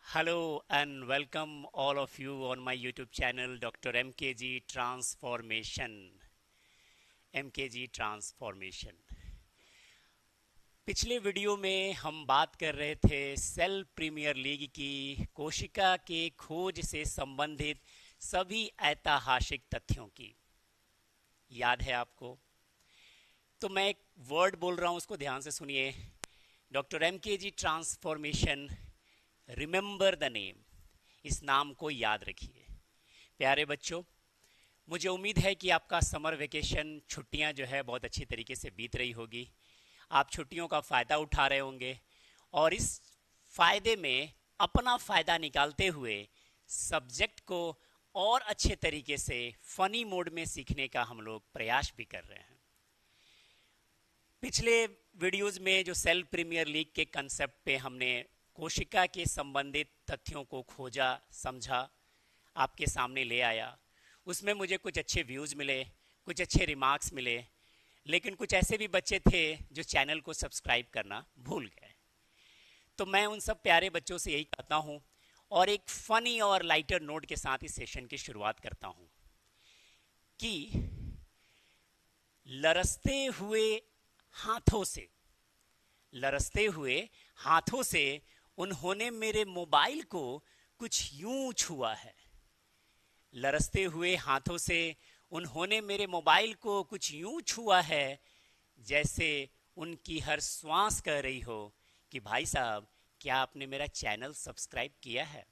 Hello and welcome all of you on my YouTube channel Dr. MKG Transformation. MKG Transformation. पिछले video में हम बात कर रहे थे सेल प्रीमियर लीग की कोशिका के खोज से संबंधित सभी ऐतिहासिक तथ्यों की। याद है आपको? तो मैं एक वर्ड बोल रहा हूँ, उसको ध्यान से सुनिए। Doctor MKG transformation, remember the name, इस नाम को याद रखिए। प्यारे बच्चों, मुझे उम्मीद है कि आपका समर वेकेशन छुट्टियां जो है बहुत अच्छी तरीके से बीत रही होगी। आप छुट्टियों का फ़ायदा उठा रहे होंगे और इस फ़ायदे में अपना फ़ायदा निकालते हुए सब्जेक्ट को और अच्छे तरीके से फ़नी मोड में सीखने का हम लोग प्रयास भी कर रहे हैं। पिछले वीडियोज़ में जो सेल प्रीमियर लीग के कंसेप्ट पे हमने कोशिका के संबंधित तथ्यों को खोजा, समझा, आपके सामने ले आया, उसमें मुझे कुछ अच्छे व्यूज़ मिले, कुछ अच्छे रिमार्क्स मिले, लेकिन कुछ ऐसे भी बच्चे थे जो चैनल को सब्सक्राइब करना भूल गए। तो मैं उन सब प्यारे बच्चों से यही कहता हूँ और एक फ़नी और लाइटर नोट के साथ इस सेशन की शुरुआत करता हूँ कि लरसते हुए हाथों से उन्होंने मेरे मोबाइल को कुछ यूं छुआ है। लरसते हुए हाथों से उन्होंने मेरे मोबाइल को कुछ यूं छुआ है, जैसे उनकी हर श्वास कह रही हो कि भाई साहब, क्या आपने मेरा चैनल सब्सक्राइब किया है?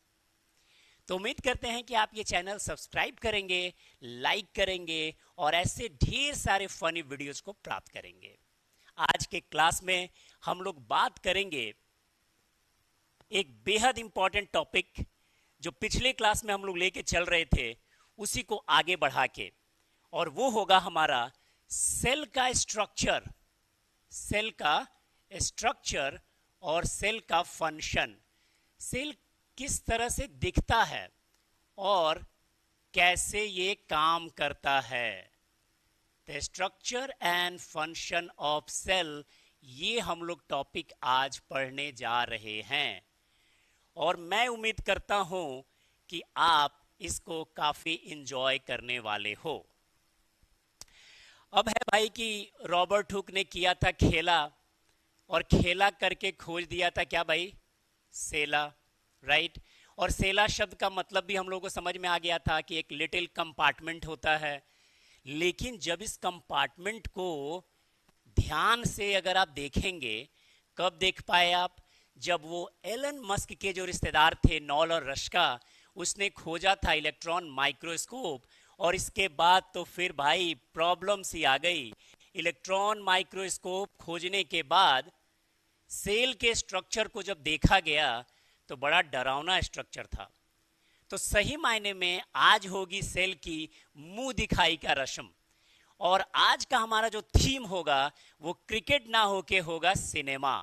तो उम्मीद करते हैं कि आप ये चैनल सब्सक्राइब करेंगे, लाइक करेंगे और ऐसे ढेर सारे फनी वीडियोस को प्राप्त करेंगे। आज के क्लास में हम लोग बात करेंगे एक बेहद इंपॉर्टेंट टॉपिक जो पिछले क्लास में हम लोग लेके चल रहे थे, उसी को आगे बढ़ा के, और वो होगा हमारा सेल का स्ट्रक्चर और सेल का फंक्शन। सेल किस तरह से दिखता है और कैसे ये काम करता है। The structure and function of cell, ये हम लोग टॉपिक आज पढ़ने जा रहे हैं और मैं उम्मीद करता हूं कि आप इसको काफी इंजॉय करने वाले हो। अब है भाई कि रॉबर्ट हुक ने किया था खेला, और खेला करके खोज दिया था क्या भाई? सेला, राइट। और सेला शब्द का मतलब भी हम लोगों को समझ में आ गया था कि एक लिटिल कंपार्टमेंट होता है। लेकिन जब इस कंपार्टमेंट को ध्यान से अगर आप देखेंगे, कब देख पाए आप? जब वो एलन मस्क के जो रिश्तेदार थे नॉल और रश्का, उसने खोजा था इलेक्ट्रॉन माइक्रोस्कोप, और इसके बाद तो फिर भाई प्रॉब्लम सी आ गई। इलेक्ट्रॉन माइक्रोस्कोप खोजने के बाद सेल के स्ट्रक्चर को जब देखा गया तो बड़ा डरावना स्ट्रक्चर था। तो सही मायने में आज होगी सेल की मुंह दिखाई का रस्म, और आज का हमारा जो थीम होगा वो क्रिकेट ना होके होगा सिनेमा।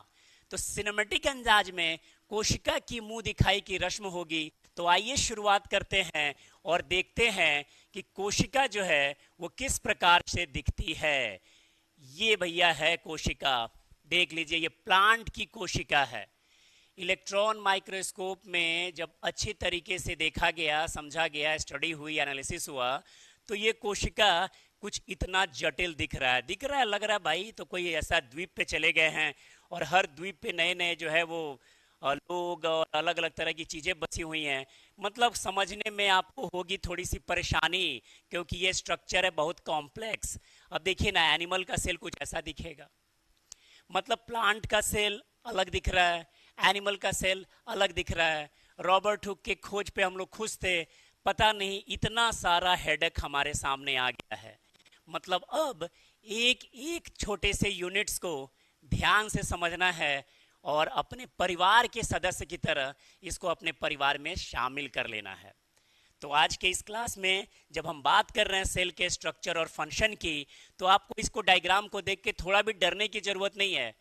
तो सिनेमेटिक अंदाज में कोशिका की मुंह दिखाई की रस्म होगी। तो आइए शुरुआत करते हैं और देखते हैं कि कोशिका जो है वो किस प्रकार से दिखती है। ये भैया है कोशिका, देख लीजिए, ये प्लांट की कोशिका है। इलेक्ट्रॉन माइक्रोस्कोप में जब अच्छी तरीके से देखा गया, समझा गया, स्टडी हुई, एनालिसिस हुआ, तो ये कोशिका कुछ इतना जटिल दिख रहा है, लग रहा है भाई तो कोई ऐसा द्वीप पे चले गए हैं और हर द्वीप पे नए नए जो है वो लोग और अलग अलग तरह की चीज़ें बसी हुई हैं। मतलब समझने में आपको होगी थोड़ी सी परेशानी, क्योंकि ये स्ट्रक्चर है बहुत कॉम्प्लेक्स। अब देखिए ना, एनिमल का सेल कुछ ऐसा दिखेगा, मतलब प्लांट का सेल अलग दिख रहा है, एनिमल का सेल अलग दिख रहा है। रॉबर्ट हुक के खोज पे हम लोग खुश थे, पता नहीं इतना सारा हेडेक हमारे सामने आ गया है। मतलब अब एक एक छोटे से यूनिट्स को ध्यान से समझना है और अपने परिवार के सदस्य की तरह इसको अपने परिवार में शामिल कर लेना है। तो आज के इस क्लास में जब हम बात कर रहे हैं सेल के स्ट्रक्चर और फंक्शन की, तो आपको इसको डायग्राम को देख के थोड़ा भी डरने की जरूरत नहीं है।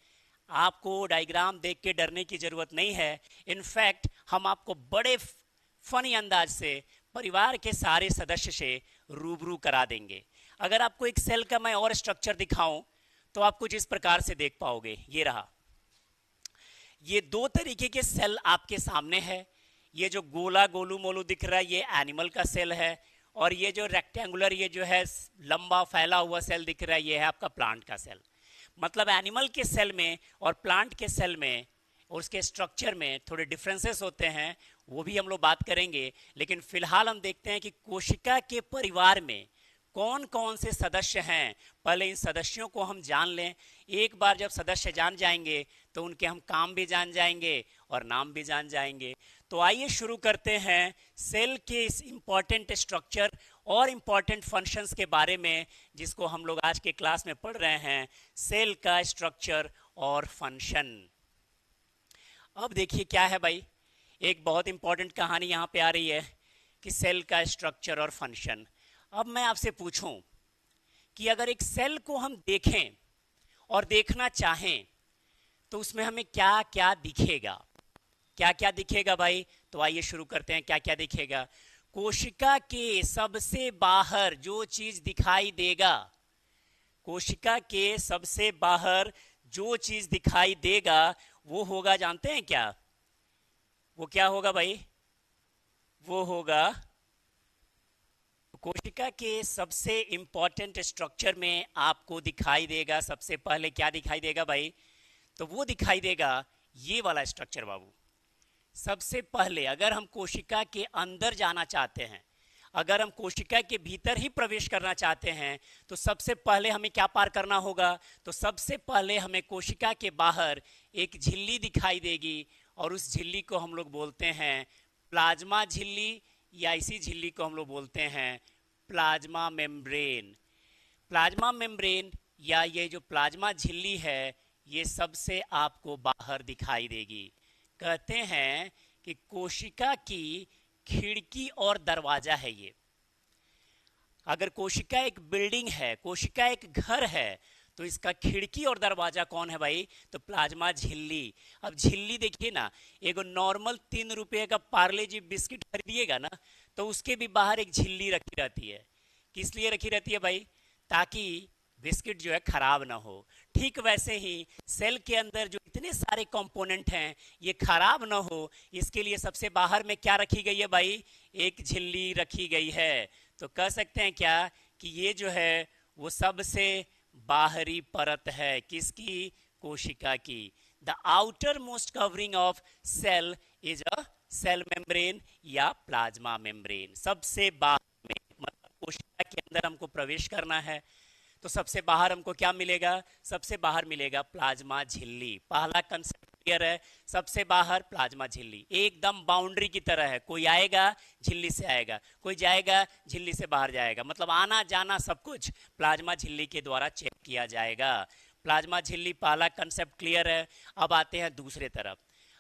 आपको डायग्राम देख के डरने की जरूरत नहीं है। इनफैक्ट हम आपको बड़े फनी अंदाज से परिवार के सारे सदस्य से रूबरू करा देंगे। अगर आपको एक सेल का मैं और स्ट्रक्चर दिखाऊं तो आप कुछ इस प्रकार से देख पाओगे। ये रहा, ये दो तरीके के सेल आपके सामने है। ये जो गोला गोलू मोलू दिख रहा है ये एनिमल का सेल है, और ये जो रेक्टेंगुलर ये जो है लंबा फैला हुआ सेल दिख रहा है ये है आपका प्लांट का सेल। मतलब एनिमल के सेल में और प्लांट के सेल में और उसके स्ट्रक्चर में थोड़े डिफरेंसेस होते हैं, वो भी हम लोग बात करेंगे। लेकिन फिलहाल हम देखते हैं कि कोशिका के परिवार में कौन कौन से सदस्य हैं, पहले इन सदस्यों को हम जान लें। एक बार जब सदस्य जान जाएंगे तो उनके हम काम भी जान जाएंगे और नाम भी जान जाएंगे। तो आइए शुरू करते हैं सेल के इस इम्पॉर्टेंट स्ट्रक्चर और इम्पॉर्टेंट फंक्शंस के बारे में, जिसको हम लोग आज के क्लास में पढ़ रहे हैं, सेल का स्ट्रक्चर और फंक्शन। अब देखिए क्या है भाई, एक बहुत इंपॉर्टेंट कहानी यहाँ पे आ रही है कि सेल का स्ट्रक्चर और फंक्शन। अब मैं आपसे पूछूं कि अगर एक सेल को हम देखें और देखना चाहें तो उसमें हमें क्या क्या दिखेगा, क्या क्या दिखेगा भाई? तो आइए शुरू करते हैं। क्या क्या दिखेगा? कोशिका के सबसे बाहर जो चीज दिखाई देगा, कोशिका के सबसे बाहर जो चीज दिखाई देगा वो होगा, जानते हैं क्या? वो क्या होगा भाई? वो होगा कोशिका के सबसे इंपॉर्टेंट स्ट्रक्चर में आपको दिखाई देगा सबसे पहले क्या दिखाई देगा भाई? तो वो दिखाई देगा ये वाला स्ट्रक्चर बाबू। सबसे पहले अगर हम कोशिका के अंदर जाना चाहते हैं, अगर हम कोशिका के भीतर ही प्रवेश करना चाहते हैं तो सबसे पहले हमें क्या पार करना होगा? तो सबसे पहले हमें कोशिका के बाहर एक झिल्ली दिखाई देगी और उस झिल्ली को हम लोग बोलते हैं प्लाज्मा झिल्ली, या इसी झिल्ली को हम लोग बोलते हैं प्लाज्मा मेम्ब्रेन। प्लाज्मा मेम्ब्रेन या ये जो प्लाज्मा झिल्ली है ये सबसे आपको बाहर दिखाई देगी। कहते हैं कि कोशिका की खिड़की और दरवाजा है ये। अगर कोशिका एक बिल्डिंग है, कोशिका एक घर है, तो इसका खिड़की और दरवाजा कौन है भाई? तो प्लाज्मा झिल्ली। अब झिल्ली देखिए ना, एगो नॉर्मल 3 रुपये का पार्ले जी बिस्किट खरीदिएगा ना तो उसके भी बाहर एक झिल्ली रखी रहती है। किस लिए रखी रहती है भाई? ताकि बिस्किट जो है खराब ना हो। ठीक वैसे ही सेल के अंदर जो इतने सारे कंपोनेंट हैं ये खराब ना हो, इसके लिए सबसे बाहर में क्या रखी गई है भाई? एक झिल्ली रखी गई है। तो कह सकते हैं क्या कि ये जो है वो सबसे बाहरी परत है किसकी? कोशिका की। The outermost covering of cell is a cell membrane या प्लाज्मा मेम्ब्रेन। सबसे बाहर में, मतलब कोशिका के अंदर हमको प्रवेश करना है तो सबसे बाहर हमको क्या मिलेगा? सबसे बाहर मिलेगा प्लाज्मा झिल्ली। पहला कंसेप्ट क्लियर है? सबसे बाहर प्लाज्मा झिल्ली एकदम बाउंड्री की तरह है। कोई आएगा झिल्ली से आएगा, कोई जाएगा झिल्ली से बाहर जाएगा, मतलब आना जाना सब कुछ प्लाज्मा झिल्ली के द्वारा चेक किया जाएगा। प्लाज्मा झिल्ली पहला कंसेप्ट क्लियर है। अब आते हैं दूसरे तरफ।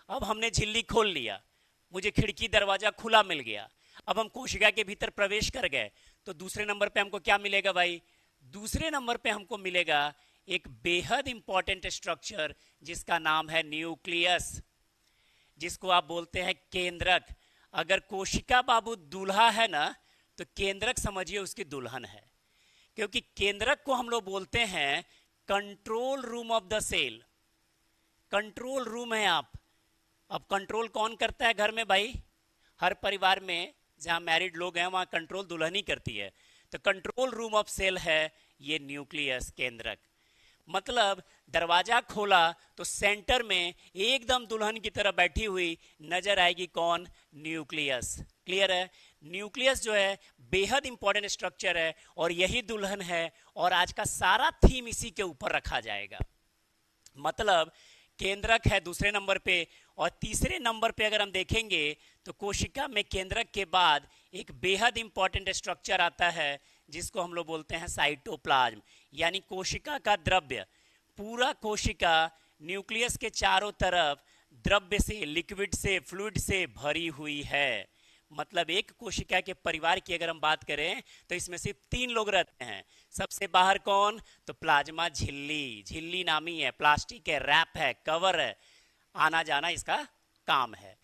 अब हमने झिल्ली खोल लिया, मुझे खिड़की दरवाजा खुला मिल गया, अब हम कोशिका के भीतर प्रवेश कर गए तो दूसरे नंबर पे हमको क्या मिलेगा भाई? दूसरे नंबर पे हमको मिलेगा एक बेहद इंपॉर्टेंट स्ट्रक्चर जिसका नाम है न्यूक्लियस, जिसको आप बोलते हैं केंद्रक। अगर कोशिका बाबू दूल्हा है ना तो केंद्रक समझिए उसकी दुल्हन है, क्योंकि केंद्रक को हम लोग बोलते हैं control room of the cell. Control room है आप। अब कंट्रोल कौन करता है घर में भाई? हर परिवार में जहां मैरिड लोग हैं वहां कंट्रोल दुल्हन ही करती है। तो कंट्रोल रूम ऑफ सेल है ये न्यूक्लियस, केंद्रक। मतलब दरवाजा खोला तो सेंटर में एकदम दुल्हन की तरह बैठी हुई नजर आएगी कौन? न्यूक्लियस। क्लियर है? न्यूक्लियस जो है बेहद इंपॉर्टेंट स्ट्रक्चर है और यही दुल्हन है, और आज का सारा थीम इसी के ऊपर रखा जाएगा। मतलब केंद्रक है दूसरे नंबर पे, और तीसरे नंबर पे अगर हम देखेंगे तो कोशिका में केंद्रक के बाद एक बेहद इंपॉर्टेंट स्ट्रक्चर आता है जिसको हम लोग बोलते हैं साइटोप्लाज्म, यानी कोशिका का द्रव्य। पूरा कोशिका न्यूक्लियस के चारों तरफ द्रव्य से, लिक्विड से, फ्लूइड से भरी हुई है। मतलब एक कोशिका के परिवार की अगर हम बात करें तो इसमें सिर्फ 3 लोग रहते हैं। सबसे बाहर कौन? तो प्लाज्मा झिल्ली। झिल्ली नामी है, प्लास्टिक है, रैप है, कवर है, आना जाना इसका काम है।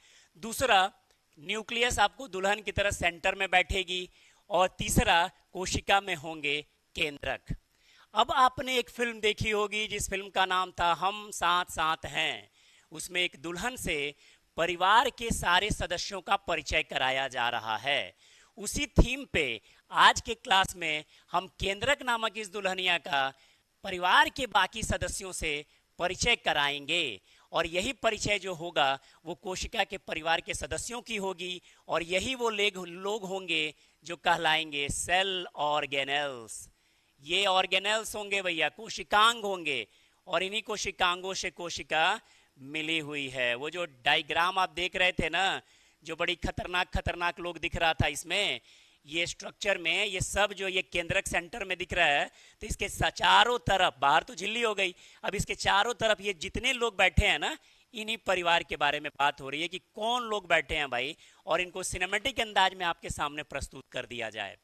दूसरा, न्यूक्लियस आपको दुल्हन की तरह सेंटर में बैठेगी, और तीसरा कोशिका में होंगे केंद्रक। अब आपने एक फिल्म देखी होगी जिस फिल्म का नाम था हम साथ साथ हैं। उसमें एक दुल्हन से परिवार के सारे सदस्यों का परिचय कराया जा रहा है। उसी थीम पे आज के क्लास में हम केंद्रक नामक इस दुल्हनिया का परिवार के बाकी सदस्यों से परिचय कराएंगे और यही परिचय जो होगा वो कोशिका के परिवार के सदस्यों की होगी और यही वो लोग होंगे जो कहलाएंगे सेल ऑर्गेनेल्स। ये ऑर्गेनेल्स होंगे भैया, कोशिकांग होंगे और इन्हीं कोशिकांगों से कोशिका मिली हुई है। वो जो डायग्राम आप देख रहे थे ना, जो बड़ी खतरनाक खतरनाक लोग दिख रहा था इसमें, ये स्ट्रक्चर में ये सब जो ये केंद्रक सेंटर में दिख रहा है, तो इसके चारों तरफ, बाहर तो झिल्ली हो गई, अब इसके चारों तरफ ये जितने लोग बैठे हैं ना, इन्हीं परिवार के बारे में बात हो रही है कि कौन लोग बैठे हैं भाई, और इनको सिनेमेटिक अंदाज में आपके सामने प्रस्तुत कर दिया जाए।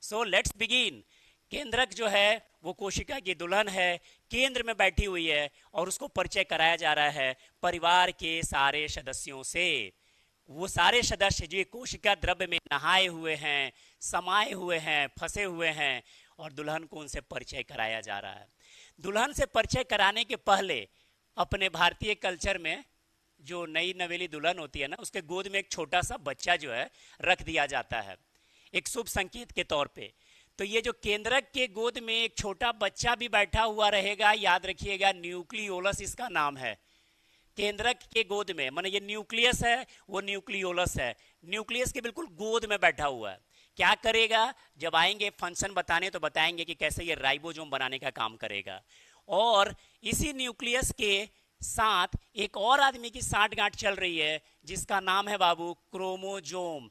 So let's begin. केंद्रक जो है वो कोशिका की दुल्हन है, केंद्र में बैठी हुई है और उसको परिचय कराया जा रहा है परिवार के सारे सदस्यों से। वो सारे सदस्य जो कोशिका द्रव्य में नहाए हुए हैं, समाये हुए हैं, फंसे हुए हैं और दुल्हन को उनसे परिचय कराया जा रहा है। दुल्हन से परिचय कराने के पहले अपने भारतीय कल्चर में जो नई नवेली दुल्हन होती है ना, उसके गोद में एक छोटा सा बच्चा जो है रख दिया जाता है एक शुभ संकेत के तौर पे। तो ये जो केंद्रक के गोद में एक छोटा बच्चा भी बैठा हुआ रहेगा, याद रखिएगा न्यूक्लियोलस इसका नाम है। केंद्रक के गोद में, माने ये न्यूक्लियस है, वो न्यूक्लियोलस है, न्यूक्लियस के बिल्कुल गोद में बैठा हुआ है। क्या करेगा, जब आएंगे फंक्शन बताने तो बताएंगे कि कैसे ये राइबोसोम बनाने का काम करेगा। और इसी न्यूक्लियस के साथ एक और आदमी की सांठगांठ चल रही है जिसका नाम है बाबू क्रोमोजोम।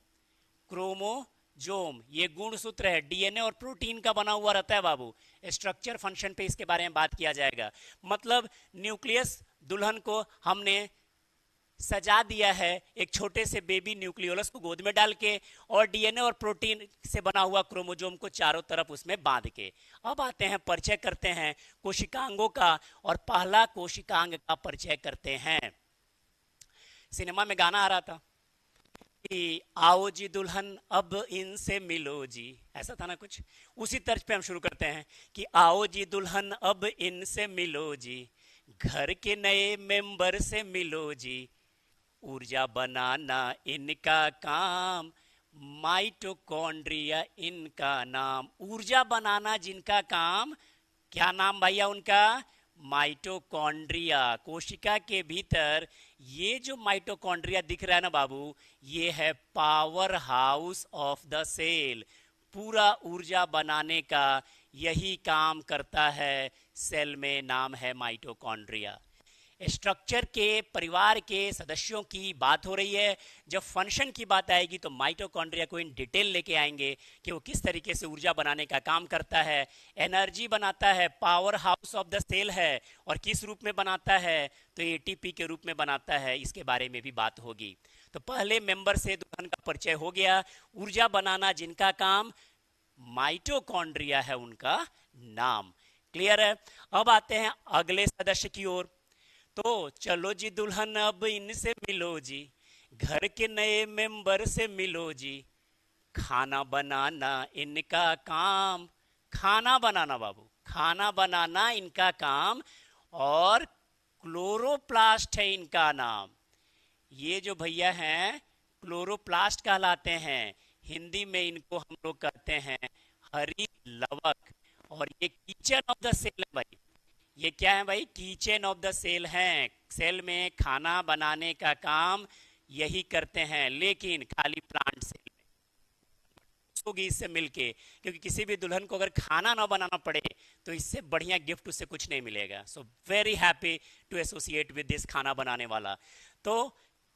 क्रोमोजोम ये गुणसूत्र है, डीएनए और प्रोटीन का बना हुआ रहता है बाबू। स्ट्रक्चर फंक्शन पे इसके बारे में बात किया जाएगा। मतलब न्यूक्लियस दुल्हन को हमने सजा दिया है एक छोटे से बेबी न्यूक्लियोलस को गोद में डाल के और डीएनए और प्रोटीन से बना हुआ क्रोमोजोम को चारों तरफ उसमें बांध के। अब आते हैं, परिचय करते हैं कोशिकांगों का और पहला कोशिकांग का परिचय करते हैं। सिनेमा में गाना आ रहा था कि आओ जी दुल्हन अब इनसे मिलो जी, ऐसा था ना कुछ, उसी तर्ज पे हम शुरू करते हैं कि आओ जी दुल्हन अब इनसे मिलो जी, घर के नए मेंबर से मिलो जी, ऊर्जा बनाना इनका काम, माइटोकॉन्ड्रिया इनका नाम। ऊर्जा बनाना जिनका काम, क्या नाम भैया उनका, माइटोकॉन्ड्रिया। कोशिका के भीतर ये जो माइटोकॉन्ड्रिया दिख रहा है ना बाबू, ये है powerhouse of the cell. पूरा ऊर्जा बनाने का यही काम करता है सेल में, नाम है माइटोकॉन्ड्रिया। स्ट्रक्चर के परिवार के सदस्यों की बात हो रही है। जब फंक्शन की बात आएगी तो माइटोकॉन्ड्रिया को इन डिटेल लेके आएंगे कि वो किस तरीके से ऊर्जा बनाने का काम करता है, एनर्जी बनाता है, powerhouse of the cell है, और किस रूप में बनाता है, तो एटीपी के रूप में बनाता है। इसके बारे में भी बात होगी। तो पहले मेंबर से दुल्हन का परिचय हो गया। ऊर्जा बनाना जिनका काम, माइटोकॉन्ड्रिया है उनका नाम। क्लियर है। अब आते हैं अगले सदस्य की ओर। तो चलो जी दुल्हन अब इनसे मिलो जी, घर के नए मेंबर से मिलो जी, खाना बनाना इनका काम। खाना बनाना बाबू, खाना बनाना इनका काम, और क्लोरोप्लास्ट है इनका नाम। ये जो भैया हैं क्लोरोप्लास्ट कहलाते हैं। हिंदी में इनको हम लोग कहते हैं हरी लवक। और ये किचन ऑफ द सेल है भाई। ये क्या है भाई, किचन ऑफ द सेल हैं। सेल में खाना बनाने का काम यही करते हैं, लेकिन खाली प्लांट सेल में होगी इससे मिलके, क्योंकि किसी भी दुल्हन को अगर खाना ना बनाना पड़े तो इससे बढ़िया गिफ्ट उससे कुछ नहीं मिलेगा। So very happy to associate with this खाना बनाने वाला। तो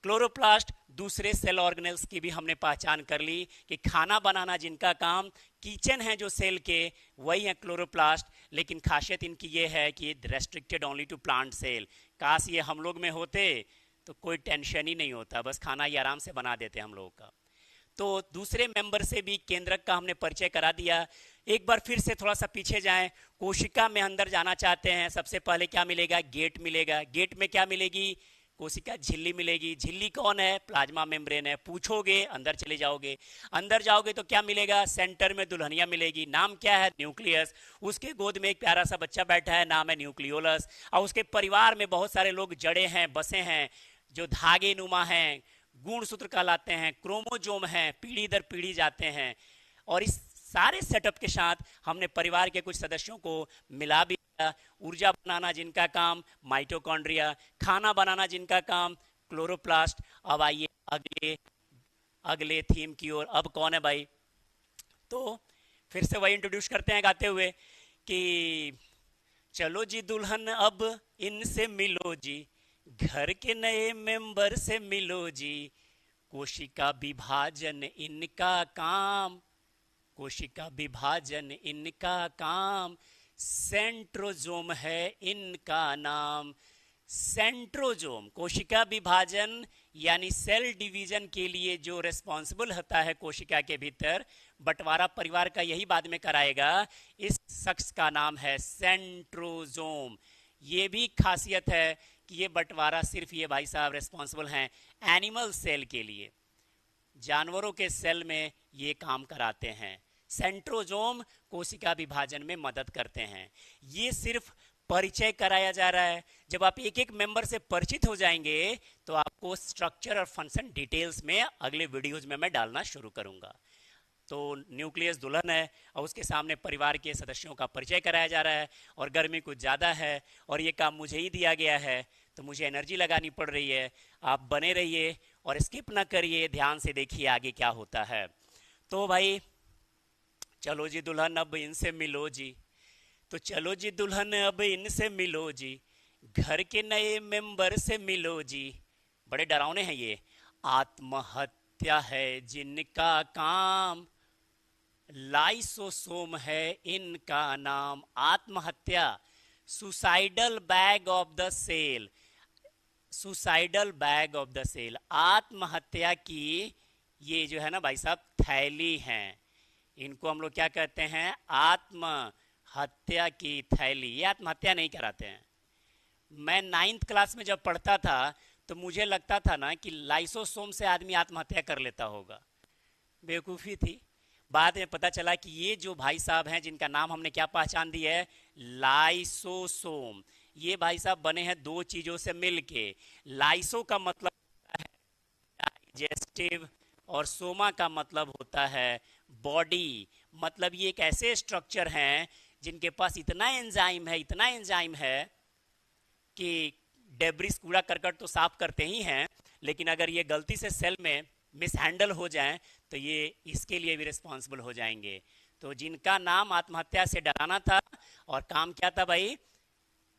क्लोरोप्लास्ट, दूसरे सेल ऑर्गेनेल्स की भी हमने पहचान कर ली कि खाना बनाना जिनका काम, किचन है जो सेल के, वही है क्लोरोप्लास्ट। लेकिन खासियत इनकी ये है कि restricted only to plant cell. काश ये हम लोग में होते तो कोई टेंशन ही नहीं होता, बस खाना ही आराम से बना देते हम लोगों का। तो दूसरे मेंबर से भी केंद्रक का हमने परिचय करा दिया। एक बार फिर से थोड़ा सा पीछे जाएं, कोशिका में अंदर जाना चाहते हैं, सबसे पहले क्या मिलेगा, गेट मिलेगा। गेट में क्या मिलेगी, कोशिका झिल्ली मिलेगी। झिल्ली कौन है, प्लाज्मा मेम्ब्रेन है। पूछोगे अंदर चले जाओगे, अंदर जाओगे तो क्या मिलेगा, सेंटर में दुल्हनिया मिलेगी। नाम क्या है, न्यूक्लियस। उसके गोद में एक प्यारा सा बच्चा बैठा है, नाम है न्यूक्लियोलस। और उसके परिवार में बहुत सारे लोग जड़े हैं, बसे हैं, जो धागे नुमा हैं, गुणसूत्र कहलाते हैं, क्रोमोजोम हैं, पीढ़ी दर पीढ़ी जाते हैं। और इस सारे सेटअप के साथ हमने परिवार के कुछ सदस्यों को मिला भी दिया। ऊर्जा बनाना जिनका काम माइटोकॉन्ड्रिया, खाना बनाना जिनका काम क्लोरोप्लास्ट। अब आइए अगले अगले थीम की ओर। अब कौन है भाई? तो फिर से वही इंट्रोड्यूस करते हैं गाते हुए कि चलो जी दुल्हन अब इनसे मिलो जी, घर के नए मेंबर से मिलो जी, कोशिका विभाजन इनका काम, कोशिका विभाजन इनका काम, सेंट्रोजोम है इनका नाम। सेंट्रोजोम कोशिका विभाजन यानी सेल डिवीजन के लिए जो रिस्पॉन्सिबल होता है कोशिका के भीतर, बंटवारा परिवार का यही बाद में कराएगा। इस शख्स का नाम है सेंट्रोजोम। ये भी खासियत है कि ये बंटवारा सिर्फ ये भाई साहब रिस्पॉन्सिबल हैं एनिमल सेल के लिए, जानवरों के सेल में ये काम कराते हैं। सेंट्रोजोम कोशिका विभाजन में मदद करते हैं। ये सिर्फ परिचय कराया जा रहा है। जब आप एक एक मेंबर से परिचित हो जाएंगे तो आपको स्ट्रक्चर और फंक्शन डिटेल्स में अगले वीडियोज में मैं डालना शुरू करूंगा। तो न्यूक्लियस दुल्हन है और उसके सामने परिवार के सदस्यों का परिचय कराया जा रहा है। और गर्मी कुछ ज़्यादा है और ये काम मुझे ही दिया गया है तो मुझे एनर्जी लगानी पड़ रही है। आप बने रहिए और स्किप ना करिए, ध्यान से देखिए आगे क्या होता है। तो भाई चलो जी दुल्हन अब इनसे मिलो जी, तो चलो जी दुल्हन अब इनसे मिलो जी, घर के नए मेंबर से मिलो जी। बड़े डरावने हैं ये। आत्महत्या है जिनका काम, लाइसोसोम है इनका नाम। आत्महत्या, suicidal bag of the cell, suicidal bag of the cell, आत्महत्या की ये जो है ना भाई साहब थैली हैं, इनको हम लोग क्या कहते हैं? आत्महत्या की थैली। ये आत्महत्या नहीं कराते हैं। मैं 9th क्लास में जब पढ़ता था तो मुझे लगता था ना कि लाइसोसोम से आदमी आत्महत्या कर लेता होगा। बेवकूफ़ी थी। बाद में पता चला कि ये जो भाई साहब हैं जिनका नाम हमने क्या पहचान दी है? लाइसोसोम। ये भाई साहब बने हैं दो चीज़ों से मिलके। लाइसो का मतलब होता है डाइजेस्टिव और सोमा का मतलब होता है बॉडी। मतलब ये एक ऐसे स्ट्रक्चर हैं जिनके पास इतना एंजाइम है, इतना एंजाइम है कि डेब्रिस कूड़ा करकट तो साफ करते ही हैं, लेकिन अगर ये गलती से सेल में मिसहैंडल हो जाएं तो ये इसके लिए भी रिस्पॉन्सिबल हो जाएंगे। तो जिनका नाम आत्महत्या से डराना था और काम क्या था भाई?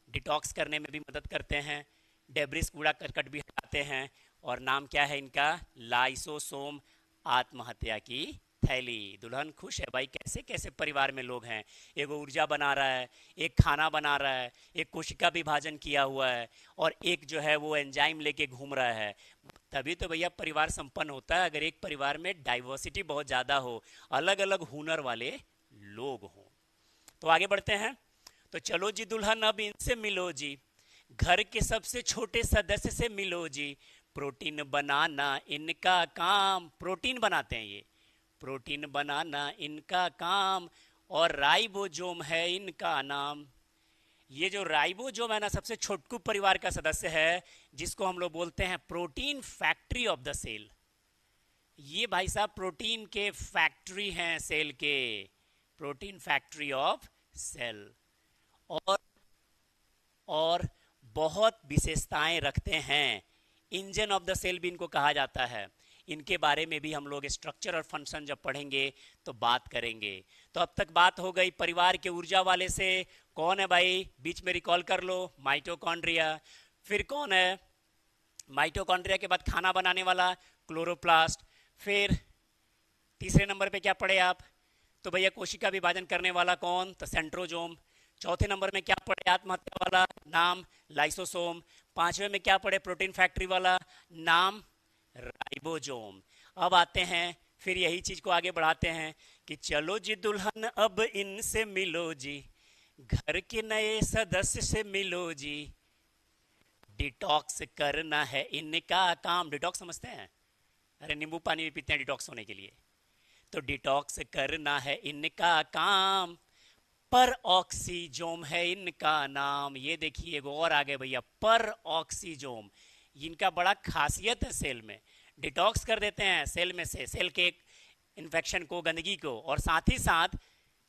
डिटॉक्स करने में भी मदद करते हैं, डेब्रिस कूड़ा करकट भी हटाते हैं। और नाम क्या है इनका? लाइसोसोम, आत्महत्या की थैली। दुल्हन खुश है भाई, कैसे कैसे परिवार में लोग हैं। एक ऊर्जा बना रहा है, एक खाना बना रहा है, एक कोशिका विभाजन किया हुआ है और एक जो है वो एंजाइम लेके घूम रहा है। तभी तो भैया परिवार संपन्न होता है, अगर एक परिवार में डाइवर्सिटी बहुत ज़्यादा हो, अलग अलग हुनर वाले लोग हों। तो आगे बढ़ते हैं। तो चलो जी दुल्हन अब इनसे मिलो जी, घर के सबसे छोटे सदस्य से मिलो जी, प्रोटीन बनाना इनका काम। प्रोटीन बनाते हैं ये, प्रोटीन बनाना इनका काम। और राइबोजोम है इनका नाम। ये जो राइबोजोम है ना, सबसे छोटकू परिवार का सदस्य है, जिसको हम लोग बोलते हैं protein factory of the cell. ये भाई साहब प्रोटीन के फैक्ट्री हैं सेल के, प्रोटीन फैक्ट्री ऑफ सेल। और बहुत विशेषताएं रखते हैं। इंजन ऑफ द सेल भी इनको कहा जाता है। इनके बारे में भी हम लोग स्ट्रक्चर और फंक्शन जब पढ़ेंगे तो बात करेंगे। तो अब तक बात हो गई परिवार के ऊर्जा वाले से। कौन है भाई? बीच में रिकॉल कर लो, माइटोकॉन्ड्रिया। फिर कौन है? माइटोकॉन्ड्रिया के बाद खाना बनाने वाला क्लोरोप्लास्ट। फिर तीसरे नंबर पे क्या पढ़े आप? तो भैया कोशिका विभाजन करने वाला कौन? तो सेंट्रोजोम। चौथे नंबर में क्या पढ़े? आत्महत्या वाला नाम लाइसोसोम। पांचवें में क्या पढ़े? प्रोटीन फैक्ट्री वाला नाम राइबोजोम। अब आते हैं, फिर यही चीज को आगे बढ़ाते हैं कि चलो जी दुल्हन अब इनसे मिलो जी, घर के नए सदस्य से मिलो जी, डिटॉक्स करना है इनका काम। डिटॉक्स समझते हैं? अरे नींबू पानी भी पीते हैं डिटॉक्स होने के लिए। तो डिटॉक्स करना है इनका काम, पर ऑक्सीजोम है इनका नाम। ये देखिए वो और आगे भैया, पर ऑक्सीजोम। इनका बड़ा खासियत है सेल में, डिटॉक्स कर देते हैं सेल में से, सेल के इन्फेक्शन को, गंदगी को, और साथ ही साथ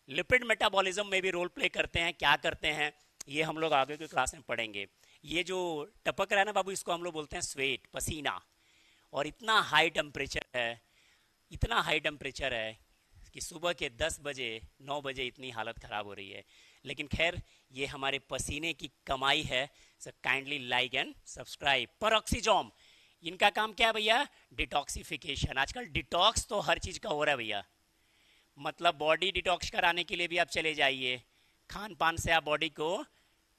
लिपिड मेटाबॉलिज्म में भी रोल प्ले करते हैं। क्या करते हैं ये हम लोग आगे की क्लास में पढ़ेंगे। ये जो टपक रहा है ना बाबू, इसको हम लोग बोलते हैं स्वेट, पसीना। और इतना हाई टेम्परेचर है, इतना हाई टेम्परेचर है कि सुबह के 10 बजे 9 बजे इतनी हालत ख़राब हो रही है। लेकिन खैर ये हमारे पसीने की कमाई है। So kindly like and subscribe. Peroxisome, इनका काम क्या है भैया? डिटॉक्सिफिकेशन। आजकल डिटॉक्स तो हर चीज़ का हो रहा है भैया, मतलब बॉडी डिटॉक्स कराने के लिए भी आप चले जाइए, खान पान से आप बॉडी को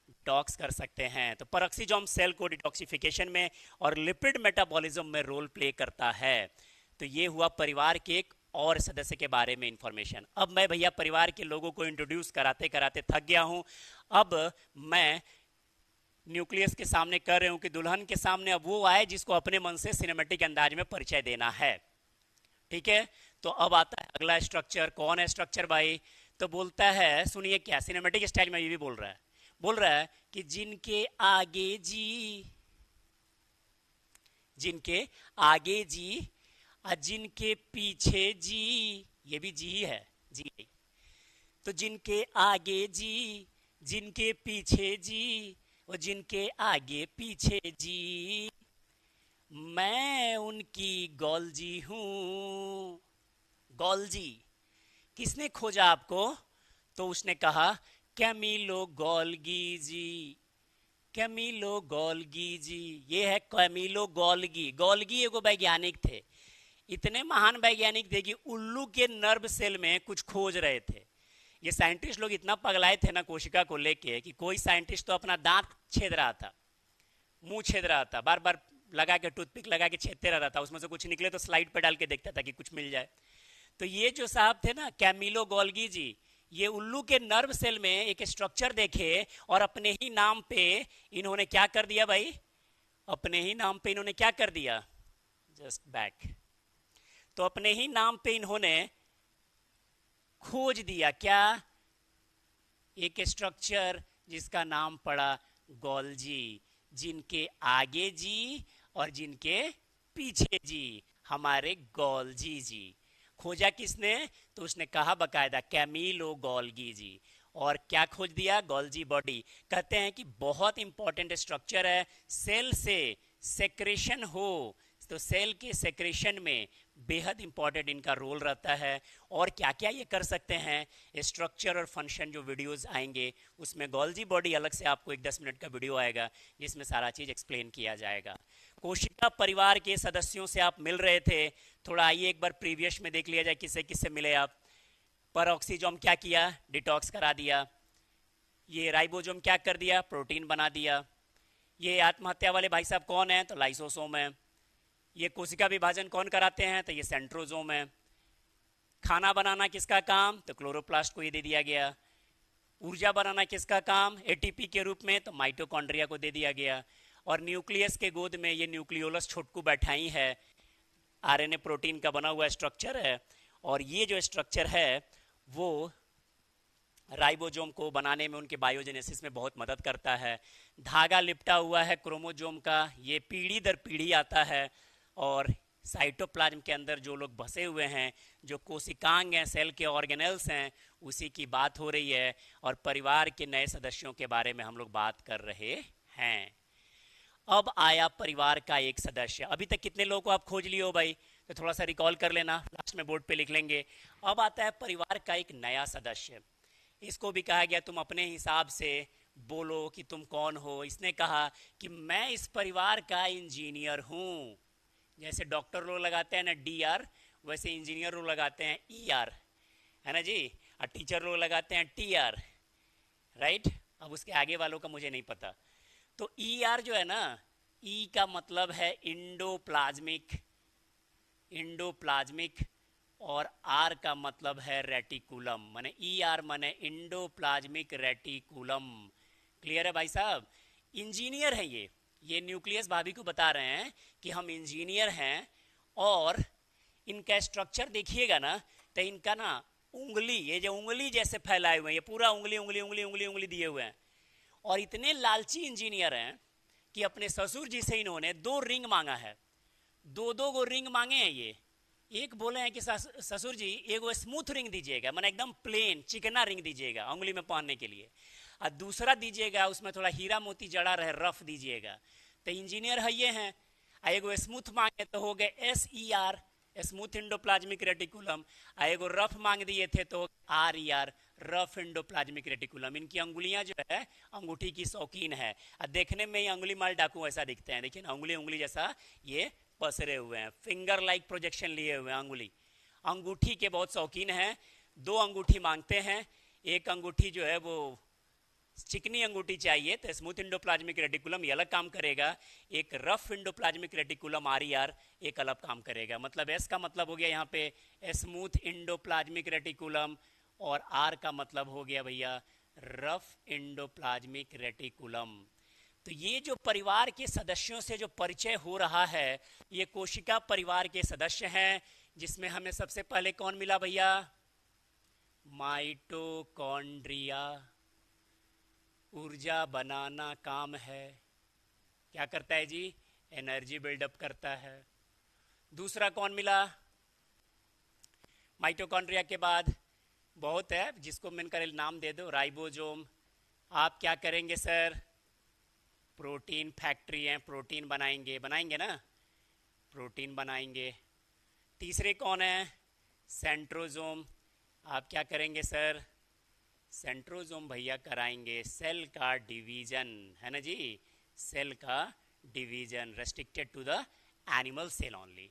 डिटॉक्स कर सकते हैं। तो पेरोक्सीजोम सेल को डिटॉक्सिफिकेशन में और लिपिड मेटाबॉलिज्म में रोल प्ले करता है। तो ये हुआ परिवार के एक और सदस्य के बारे में इंफॉर्मेशन। अब मैं भैया परिवार के लोगों को इंट्रोड्यूस कराते कराते थक गया हूं। अब मैं न्यूक्लियस के सामने कर रहे हूं कि दुल्हन के सामने अब वो आए जिसको अपने मन से सिनेमेटिक अंदाज में परिचय देना है। ठीक है, तो अब आता है अगला स्ट्रक्चर। कौन है स्ट्रक्चर भाई? तो बोलता है, सुनिए क्या सिनेमेटिक स्टाइल में ये भी बोल रहा है कि जिनके आगे जी, जिनके आगे जी और जिनके पीछे जी, ये भी जी है, जी। तो जिनके आगे जी, जिनके पीछे जी, और जिनके आगे पीछे जी, मैं उनकी गौलजी हूं। गौलजी किसने खोजा आपको? तो उसने कहा कैमिलो गोल्गी जी, कैमिलो गोल्गी जी। ये है कैमिलो गोल्गी। गोल्गी एगो वैज्ञानिक थे, इतने महान वैज्ञानिक थे कि उल्लू के नर्व सेल में कुछ खोज रहे थे। ये साइंटिस्ट लोग इतना पगलाए थे ना कोशिका को लेके कि कोई साइंटिस्ट तो अपना दांत छेद रहा था, मुंह छेद रहा था, बार बार लगा के टूथपिक लगा के छेदते रहता था, उसमें से कुछ निकले तो स्लाइड पे डाल के देखता था कि कुछ मिल जाए। तो ये जो साहब थे ना कैमिलो गोल्गी जी, ये उल्लू के नर्व सेल में एक स्ट्रक्चर देखे और अपने ही नाम पे इन्होंने क्या कर दिया भाई? अपने ही नाम पे इन्होंने क्या कर दिया? Just back. तो अपने ही नाम पे इन्होंने खोज दिया क्या? एक स्ट्रक्चर जिसका नाम पड़ा गोल्जी। जिनके आगे जी और जिनके पीछे जी, हमारे गोल्जी जी। खोजा किसने? तो उसने कहा बकायदा कैमिलो गोल्गी जी। और क्या खोज दिया? Golgi body. कहते हैं कि बहुत इंपॉर्टेंट स्ट्रक्चर है, सेल से सेक्रेशन हो तो सेल के सेक्रेशन में बेहद इंपॉर्टेंट इनका रोल रहता है। और क्या क्या ये कर सकते हैं, स्ट्रक्चर और फंक्शन जो वीडियोस आएंगे उसमें गोल्जी बॉडी अलग से आपको एक 10 मिनट का वीडियो आएगा जिसमें सारा चीज़ एक्सप्लेन किया जाएगा। कोशिका परिवार के सदस्यों से आप मिल रहे थे, थोड़ा आइए एक बार प्रीवियस में देख लिया जाए किससे किससे मिले आप। पेरोक्सीजोम क्या किया? डिटॉक्स करा दिया। ये राइबोजोम क्या कर दिया? प्रोटीन बना दिया। ये आत्महत्या वाले भाई साहब कौन है? तो लाइसोसोम है। ये कोशिका विभाजन कौन कराते हैं? तो ये सेंट्रोजोम है। खाना बनाना किसका काम? तो क्लोरोप्लास्ट को ये दे दिया गया। ऊर्जा बनाना किसका काम? एटीपी के रूप में, तो माइटोकॉन्ड्रिया को दे दिया गया। और न्यूक्लियस के गोद में ये न्यूक्लियोलस छोटकू बैठाई है, आरएनए प्रोटीन का बना हुआ स्ट्रक्चर है। और ये जो स्ट्रक्चर है वो राइबोजोम को बनाने में, उनके बायोजेनेसिस में बहुत मदद करता है। धागा लिपटा हुआ है क्रोमोजोम का, ये पीढ़ी दर पीढ़ी आता है। और साइटोप्लाज्म के अंदर जो लोग बसे हुए हैं, जो कोशिकांग हैं, सेल के ऑर्गेनेल्स हैं, उसी की बात हो रही है। और परिवार के नए सदस्यों के बारे में हम लोग बात कर रहे हैं। अब आया परिवार का एक सदस्य। अभी तक कितने लोगों को आप खोज लिए हो भाई? तो थोड़ा सा रिकॉल कर लेना, लास्ट में बोर्ड पे लिख लेंगे। अब आता है परिवार का एक नया सदस्य। इसको भी कहा गया तुम अपने हिसाब से बोलो कि तुम कौन हो। इसने कहा कि मैं इस परिवार का इंजीनियर हूं। जैसे डॉक्टर लोग लगाते हैं ना DR, वैसे इंजीनियर लोग लगाते हैं ER, है ना जी। और टीचर लोग लगाते हैं TR, राइट। अब उसके आगे वालों का मुझे नहीं पता। तो ER जो है ना, E का मतलब है इंडोप्लाज्मिक, इंडोप्लाज्मिक। और R का मतलब है रेटिकुलम, माने ER माने इंडोप्लाज्मिक रेटिकुलम। क्लियर है भाई साहब? इंजीनियर है ये न्यूक्लियस भाभी को बता रहे हैं कि हम इंजीनियर हैं। और इनका स्ट्रक्चर देखिएगा ना, तो इनका ना उंगली, ये जो उंगली जैसे फैलाए हुए हैं, ये पूरा उंगली उंगली उंगली उंगली उंगली दिए हुए हैं। और इतने लालची इंजीनियर हैं कि अपने ससुर जी से इन्होंने 2 रिंग मांगा है, 2-2 गो रिंग मांगे हैं ये। एक बोले हैं कि ससुर जी एगो स्मूथ रिंग दीजिएगा, मैंने एकदम प्लेन चिकना रिंग दीजिएगा उंगली में पहनने के लिए, और दूसरा दीजिएगा उसमें थोड़ा हीरा मोती जड़ा रहे, रफ दीजिएगा। तो इंजीनियर है ये हैं, एगो स्मूथ मांगे तो हो गए SER, स्मूथ इंडोप्लाज्मिक रेटिकुलम, एगो रफ मांग दिए थे तो RER, रफ इंडोप्लाज्मिक रेटिकुलम। इनकी अंगुलियां जो है अंगूठी की शौकीन है, और देखने में ही अंगुली माल डाकू ऐसा दिखते हैं, देखिए ना उंगली उंगली जैसा ये पसरे हुए हैं, फिंगर लाइक प्रोजेक्शन लिए हुए हैं अंगुली, अंगूठी के बहुत शौकीन हैं। 2 अंगूठी मांगते हैं, एक अंगूठी जो है वो चिकनी अंगूठी चाहिए तो स्मूथ इंडोप्लाज्मिक रेटिकुलम ये अलग काम करेगा, एक रफ इंडोप्लाज्मिक रेटिकुलम RER एक अलग काम करेगा। मतलब S का मतलब हो गया यहाँ पे स्मूथ इंडोप्लाज्मिक रेटिकुलम, और R का मतलब हो गया भैया रफ इंडोप्लाज्मिक रेटिकुलम। तो ये जो परिवार के सदस्यों से जो परिचय हो रहा है, ये कोशिका परिवार के सदस्य हैं, जिसमें हमें सबसे पहले कौन मिला भैया? माइटोकॉन्ड्रिया, ऊर्जा बनाना काम है, क्या करता है जी? एनर्जी बिल्डअप करता है। दूसरा कौन मिला? माइटोकॉन्ड्रिया के बाद बहुत है, जिसको मैंने करे नाम दे दो, राइबोसोम। आप क्या करेंगे सर? प्रोटीन फैक्ट्री है, प्रोटीन बनाएंगे, बनाएंगे ना, प्रोटीन बनाएंगे। तीसरे कौन है? सेंट्रोजोम। आप क्या करेंगे सर? सेंट्रोजोम भैया कराएंगे सेल का डिवीजन, है ना जी, सेल का division, restricted to the animal cell only.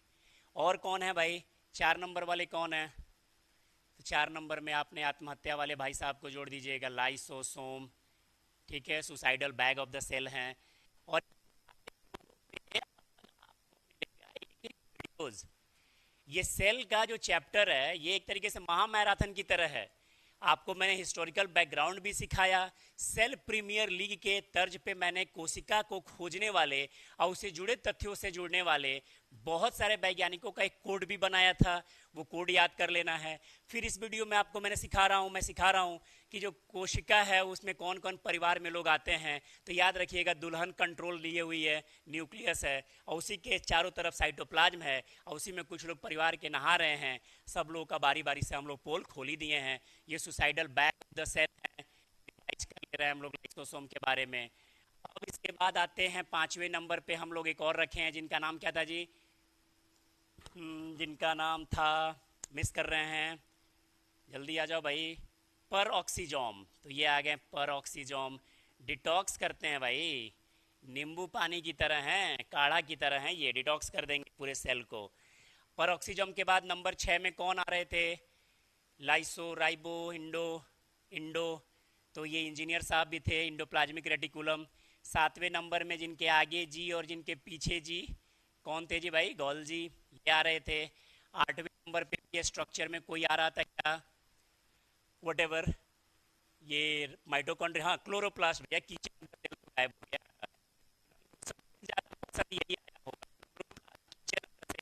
और कौन है भाई? 4 नंबर वाले कौन है? तो 4 नंबर में आपने आत्महत्या वाले भाई साहब को जोड़ दीजिएगा, लाइसोसोम, ठीक है, suicidal bag of the cell हैं। और ये सेल का जो चैप्टर है ये एक तरीके से महामैराथन की तरह है। आपको मैंने हिस्टोरिकल बैकग्राउंड भी सिखाया, सेल प्रीमियर लीग के तर्ज पे मैंने कोशिका को खोजने वाले और उससे जुड़े तथ्यों से जुड़ने वाले बहुत सारे वैज्ञानिकों का एक कोड भी बनाया था, वो कोड याद कर लेना है। फिर इस वीडियो में आपको मैं सिखा रहा हूँ कि जो कोशिका है उसमें कौन कौन परिवार में लोग आते हैं। तो याद रखिएगा, दुल्हन कंट्रोल लिए हुई है, न्यूक्लियस है, और उसी के चारों तरफ साइटोप्लाज्म है, और उसी में कुछ लोग परिवार के नहा रहे हैं। सब लोगों का बारी बारी से हम लोग पोल खोल ही दिए हैं। ये सुसाइडल बैग द सेल है, कर ले रहे हैं हम लोग लाइसोसोम के बारे में। अब इसके बाद आते हैं 5वें नंबर पे, हम लोग एक और रखे हैं जिनका नाम क्या था जी? जिनका नाम था, मिस कर रहे हैं, जल्दी आ जाओ भाई, पर ऑक्सीजोम। तो ये आ गए पर ऑक्सीजोम, डिटॉक्स करते हैं भाई, नींबू पानी की तरह हैं, काढ़ा की तरह हैं, ये डिटॉक्स कर देंगे पूरे सेल को। पर ऑक्सीजोम के बाद नंबर 6 में कौन आ रहे थे? लाइसो, राइबो, इंडो, तो ये इंजीनियर साहब भी थे, इंडोप्लाज्मिक रेटिकुलम। 7वें नंबर में जिनके आगे जी और जिनके पीछे जी कौन थे जी भाई? गोल्जी, ये आ रहे थे। 8वें नंबर पे ये स्ट्रक्चर में कोई आ रहा था क्या? व्हाटएवर, ये माइटोकॉन्ड्रिया, हाँ क्लोरोप्लास्ट भैया, किचन गायब हो गया, सब यही आया होगा,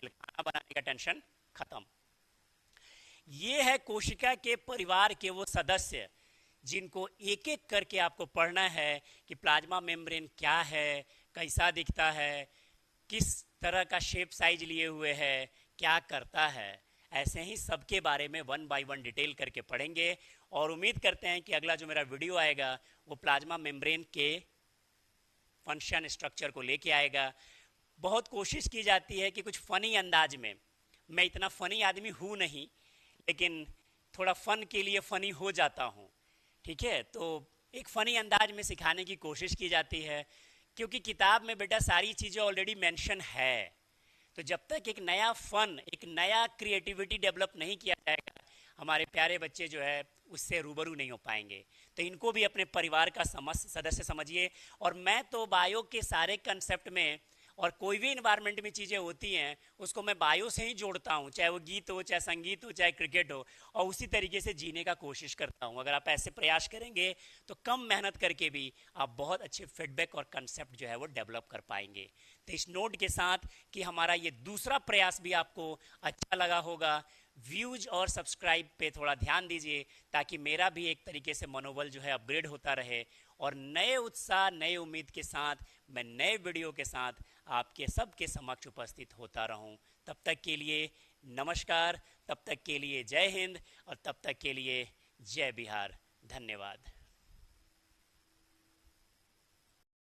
खाना बनाने का टेंशन खत्म। ये है कोशिका के परिवार के वो सदस्य जिनको एक एक करके आपको पढ़ना है कि प्लाज्मा मेम्ब्रेन क्या है, कैसा दिखता है, किस तरह का शेप साइज लिए हुए है, क्या करता है। ऐसे ही सबके बारे में 1 बाय 1 डिटेल करके पढ़ेंगे, और उम्मीद करते हैं कि अगला जो मेरा वीडियो आएगा वो प्लाज्मा मेम्ब्रेन के फंक्शन स्ट्रक्चर को लेके आएगा। बहुत कोशिश की जाती है कि कुछ फनी अंदाज में, मैं इतना फनी आदमी हूँ नहीं, लेकिन थोड़ा फन के लिए फनी हो जाता हूँ, ठीक है। तो एक फनी अंदाज में सिखाने की कोशिश की जाती है, क्योंकि किताब में बेटा सारी चीज़ें ऑलरेडी मेंशन है। तो जब तक एक नया फन, एक नया क्रिएटिविटी डेवलप नहीं किया जाएगा, हमारे प्यारे बच्चे जो है उससे रूबरू नहीं हो पाएंगे। तो इनको भी अपने परिवार का सदस्य समझिए। और मैं तो बायो के सारे कंसेप्ट में, और कोई भी इन्वायरमेंट में चीज़ें होती हैं उसको मैं बायो से ही जोड़ता हूँ, चाहे वो गीत हो, चाहे संगीत हो, चाहे क्रिकेट हो, और उसी तरीके से जीने का कोशिश करता हूँ। अगर आप ऐसे प्रयास करेंगे तो कम मेहनत करके भी आप बहुत अच्छे फीडबैक और कंसेप्ट जो है वो डेवलप कर पाएंगे। तो इस नोट के साथ कि हमारा ये दूसरा प्रयास भी आपको अच्छा लगा होगा, व्यूज और सब्सक्राइब पे थोड़ा ध्यान दीजिए, ताकि मेरा भी एक तरीके से मनोबल जो है अपग्रेड होता रहे, और नए उत्साह, नए उम्मीद के साथ मैं नए वीडियो के साथ आपके सबके समक्ष उपस्थित होता रहूं। तब तक के लिए नमस्कार, तब तक के लिए जय हिंद और तब तक के लिए जय बिहार। धन्यवाद।